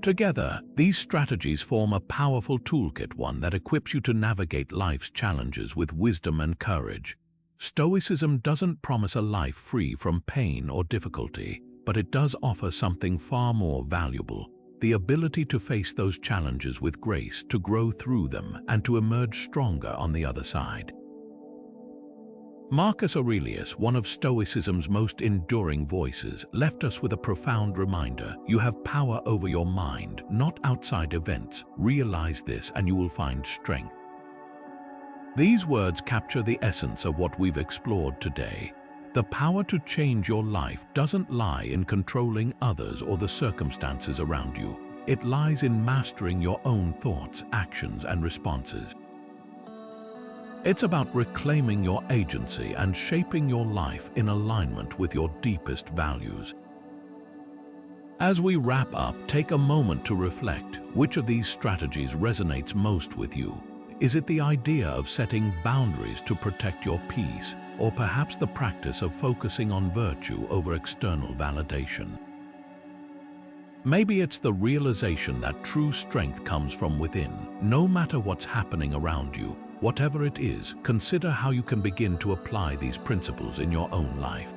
Together, these strategies form a powerful toolkit, one that equips you to navigate life's challenges with wisdom and courage. Stoicism doesn't promise a life free from pain or difficulty, but it does offer something far more valuable: the ability to face those challenges with grace, to grow through them, and to emerge stronger on the other side. Marcus Aurelius, one of Stoicism's most enduring voices, left us with a profound reminder: you have power over your mind, not outside events. Realize this and you will find strength. These words capture the essence of what we've explored today. The power to change your life doesn't lie in controlling others or the circumstances around you. It lies in mastering your own thoughts, actions, and responses. It's about reclaiming your agency and shaping your life in alignment with your deepest values. As we wrap up, take a moment to reflect. Which of these strategies resonates most with you? Is it the idea of setting boundaries to protect your peace, or perhaps the practice of focusing on virtue over external validation? Maybe it's the realization that true strength comes from within. No matter what's happening around you, whatever it is, consider how you can begin to apply these principles in your own life.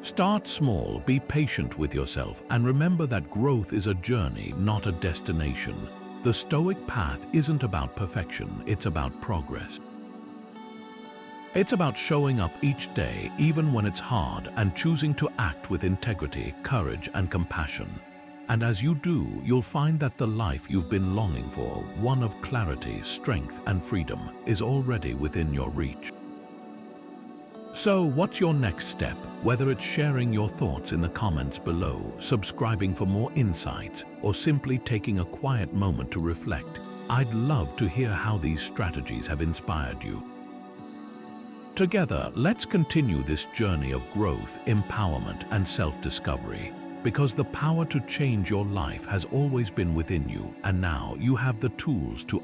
Start small, be patient with yourself, and remember that growth is a journey, not a destination. The Stoic path isn't about perfection, it's about progress. It's about showing up each day, even when it's hard, and choosing to act with integrity, courage, and compassion. And as you do, you'll find that the life you've been longing for, one of clarity, strength, and freedom, is already within your reach. So, what's your next step? Whether it's sharing your thoughts in the comments below, subscribing for more insights, or simply taking a quiet moment to reflect, I'd love to hear how these strategies have inspired you. Together, let's continue this journey of growth, empowerment, and self-discovery, because the power to change your life has always been within you, and now you have the tools to